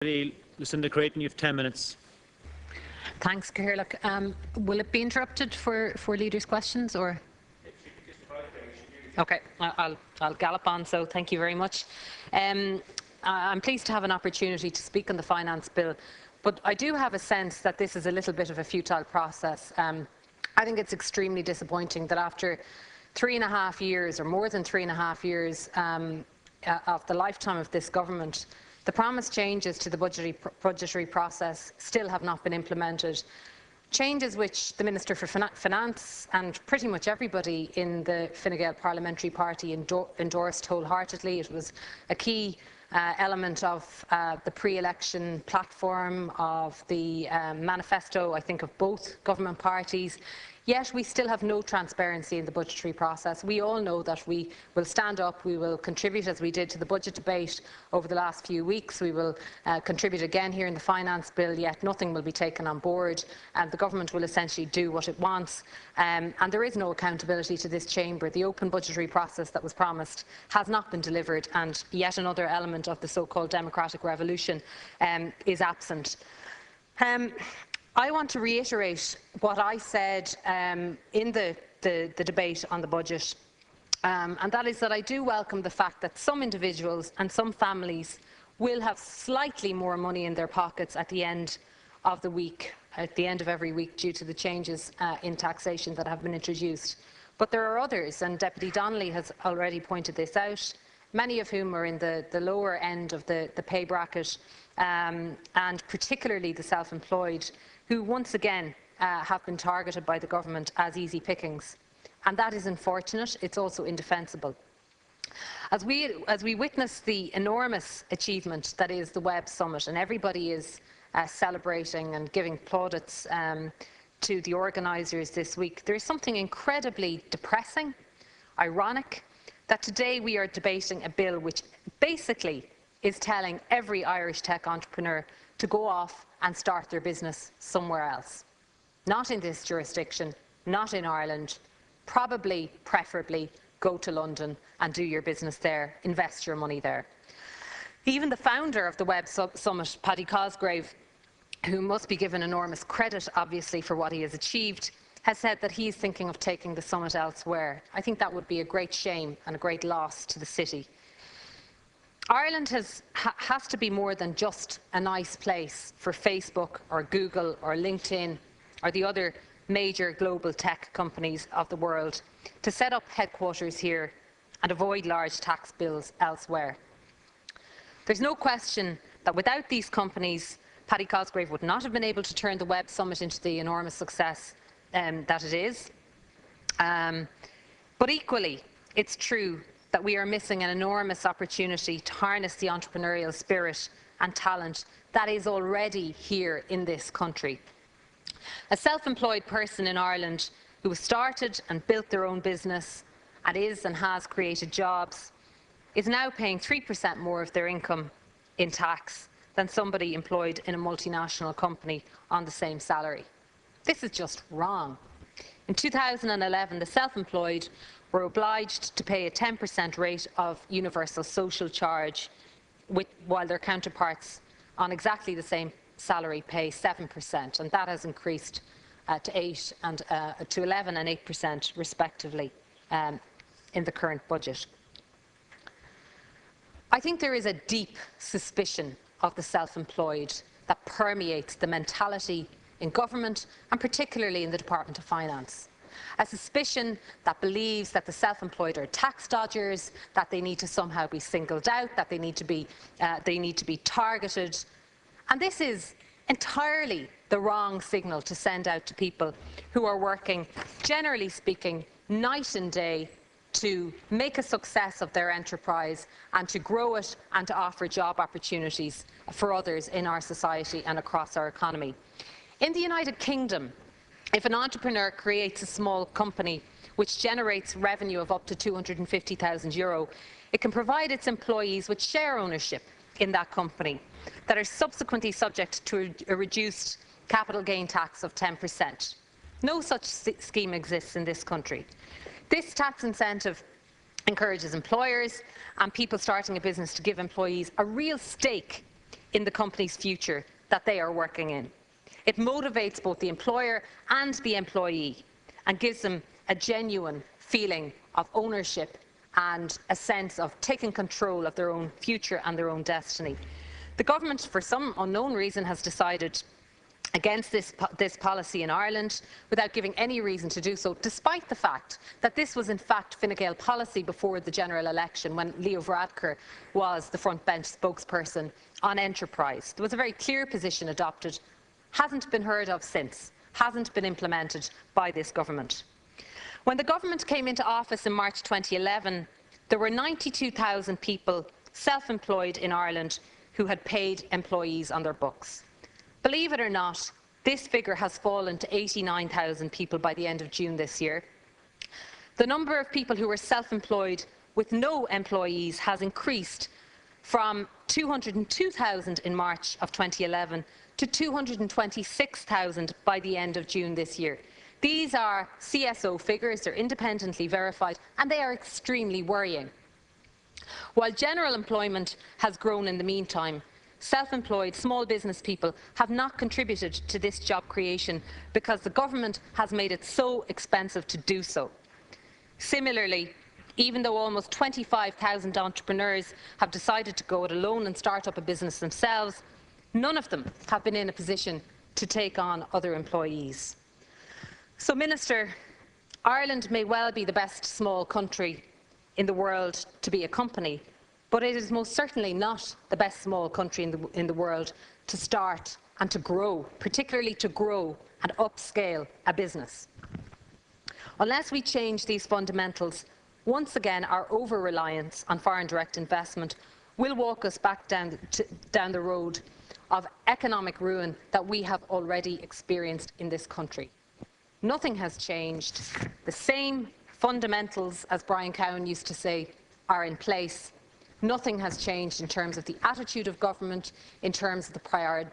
Lucinda Creighton, you have 10 minutes. Thanks, Cahirlock. Will it be interrupted for leaders' questions, or? Okay, I'll gallop on. So thank you very much. I'm pleased to have an opportunity to speak on the finance bill, but I do have a sense that this is a little bit of a futile process. I think it's extremely disappointing that after 3.5 years, or more than 3.5 years, of the lifetime of this government, the promised changes to the budgetary process still have not been implemented. Changes which the Minister for Finance and pretty much everybody in the Fine Gael Parliamentary Party endorsed wholeheartedly. It was a key element of the pre-election platform, of the manifesto, I think, of both government parties. Yet we still have no transparency in the budgetary process. We all know that we will stand up, we will contribute as we did to the budget debate over the last few weeks. We will contribute again here in the finance bill, yet nothing will be taken on board, and the government will essentially do what it wants. And there is no accountability to this chamber. The open budgetary process that was promised has not been delivered, and yet another element of the so-called democratic revolution is absent. I want to reiterate what I said in the debate on the budget, and that is that I do welcome the fact that some individuals and some families will have slightly more money in their pockets at the end of the week, at the end of every week, due to the changes in taxation that have been introduced. But there are others, and Deputy Donnelly has already pointed this out, many of whom are in the lower end of the pay bracket, and particularly the self-employed, who once again have been targeted by the government as easy pickings. And that is unfortunate. It's also indefensible. As we witness the enormous achievement that is the Web Summit, and everybody is celebrating and giving plaudits to the organisers this week, there is something incredibly depressing, ironic, that today we are debating a bill which basically is telling every Irish tech entrepreneur to go off and start their business somewhere else. Not in this jurisdiction, not in Ireland, probably, preferably, go to London and do your business there, invest your money there. Even the founder of the Web Summit, Paddy Cosgrave, who must be given enormous credit, obviously, for what he has achieved, has said that he's thinking of taking the summit elsewhere. I think that would be a great shame and a great loss to the city. Ireland has to be more than just a nice place for Facebook or Google or LinkedIn or the other major global tech companies of the world to set up headquarters here and avoid large tax bills elsewhere. There's no question that without these companies, Paddy Cosgrave would not have been able to turn the Web Summit into the enormous success that it is. But equally, it's true that we are missing an enormous opportunity to harness the entrepreneurial spirit and talent that is already here in this country. A self-employed person in Ireland who has started and built their own business and is and has created jobs is now paying 3% more of their income in tax than somebody employed in a multinational company on the same salary. This is just wrong. In 2011, the self-employed were obliged to pay a 10% rate of universal social charge, while their counterparts on exactly the same salary pay 7%, and that has increased to 11 and 8% respectively in the current budget. I think there is a deep suspicion of the self-employed that permeates the mentality in government, and particularly in the Department of Finance. A suspicion that believes that the self-employed are tax dodgers, that they need to somehow be singled out, that they need to be targeted. And this is entirely the wrong signal to send out to people who are working, generally speaking, night and day to make a success of their enterprise and to grow it and to offer job opportunities for others in our society and across our economy. In the United Kingdom, if an entrepreneur creates a small company which generates revenue of up to €250,000, it can provide its employees with share ownership in that company that are subsequently subject to a reduced capital gain tax of 10%. No such scheme exists in this country. This tax incentive encourages employers and people starting a business to give employees a real stake in the company's future that they are working in. It motivates both the employer and the employee and gives them a genuine feeling of ownership and a sense of taking control of their own future and their own destiny. The government, for some unknown reason, has decided against this policy in Ireland without giving any reason to do so, despite the fact that this was in fact Fine Gael policy before the general election when Leo Varadkar was the front bench spokesperson on enterprise. There was a very clear position adopted, hasn't been heard of since, hasn't been implemented by this government. When the government came into office in March 2011, there were 92,000 people self-employed in Ireland who had paid employees on their books. Believe it or not, this figure has fallen to 89,000 people by the end of June this year. The number of people who were self-employed with no employees has increased from 202,000 in March of 2011 to 226,000 by the end of June this year. These are CSO figures, they're independently verified, and they are extremely worrying. While general employment has grown in the meantime, self-employed small business people have not contributed to this job creation because the government has made it so expensive to do so. Similarly, even though almost 25,000 entrepreneurs have decided to go it alone and start up a business themselves, none of them have been in a position to take on other employees. So, Minister, Ireland may well be the best small country in the world to be a company, but it is most certainly not the best small country in the world to start and to grow, particularly to grow and upscale a business. Unless we change these fundamentals, once again our over-reliance on foreign direct investment will walk us back down the road of economic ruin that we have already experienced in this country. Nothing has changed. The same fundamentals, as Brian Cowan used to say, are in place. Nothing has changed in terms of the attitude of government, in terms of the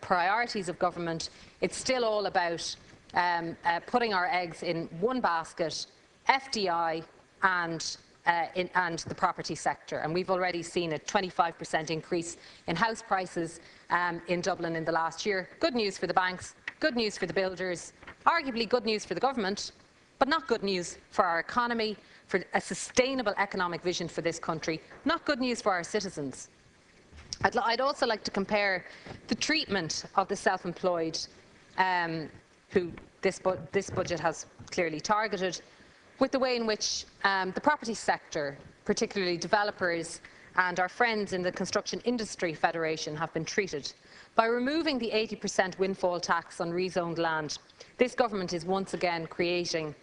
priorities of government. It's still all about putting our eggs in one basket, FDI and the property sector. And we've already seen a 25% increase in house prices in Dublin in the last year. Good news for the banks, good news for the builders, arguably good news for the government, but not good news for our economy, for a sustainable economic vision for this country, not good news for our citizens. I'd also like to compare the treatment of the self-employed, who this budget has clearly targeted, with the way in which the property sector, particularly developers and our friends in the Construction Industry Federation, have been treated. By removing the 80% windfall tax on rezoned land, this government is once again creating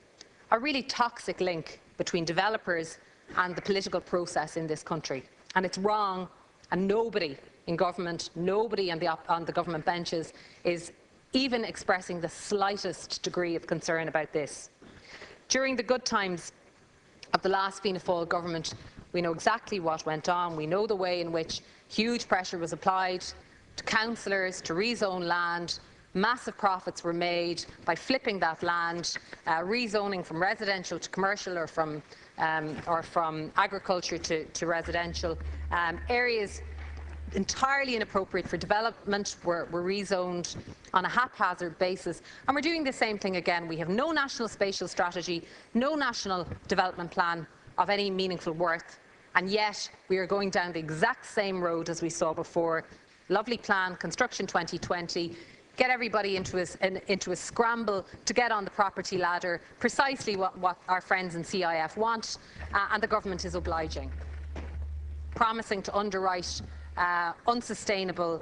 a really toxic link between developers and the political process in this country. And it's wrong, and nobody in government, nobody on the government benches is even expressing the slightest degree of concern about this. During the good times of the last Fianna Fáil government, we know exactly what went on. We know the way in which huge pressure was applied to councillors to rezone land. Massive profits were made by flipping that land, rezoning from residential to commercial, or from agriculture to residential. Areas entirely inappropriate for development were rezoned on a haphazard basis, and we're doing the same thing again. We have no national spatial strategy, no national development plan of any meaningful worth, and yet we are going down the exact same road as we saw before. Lovely plan, Construction 2020, get everybody into a scramble to get on the property ladder, precisely what our friends in CIF want, and the government is obliging, promising to underwrite unsustainable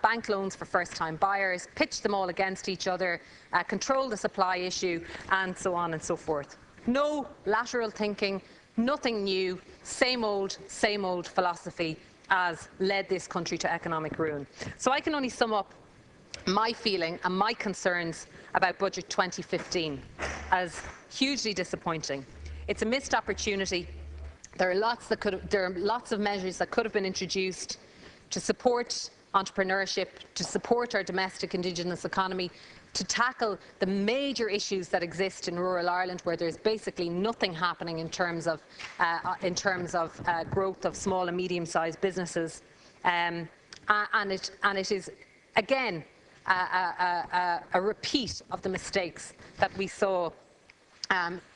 bank loans for first-time buyers, pitch them all against each other, control the supply issue, and so on and so forth. No lateral thinking, nothing new, same old philosophy as led this country to economic ruin. So I can only sum up my feeling and my concerns about Budget 2015 as hugely disappointing. It's a missed opportunity. There are lots of measures that could have been introduced to support entrepreneurship, to support our domestic Indigenous economy, to tackle the major issues that exist in rural Ireland, where there's basically nothing happening in terms of growth of small and medium-sized businesses. and it is, again, a repeat of the mistakes that we saw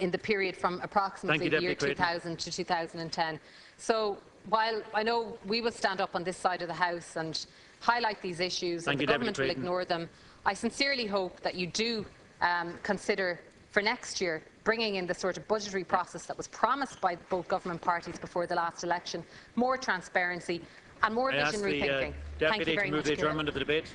in the period from approximately the year 2000 to 2010. So while I know we will stand up on this side of the House and highlight these issues and the government will ignore them, I sincerely hope that you do consider for next year bringing in the sort of budgetary process that was promised by both government parties before the last election, more transparency and more visionary thinking. Thank you very much. I ask the Deputy to move the adjournment of the debate.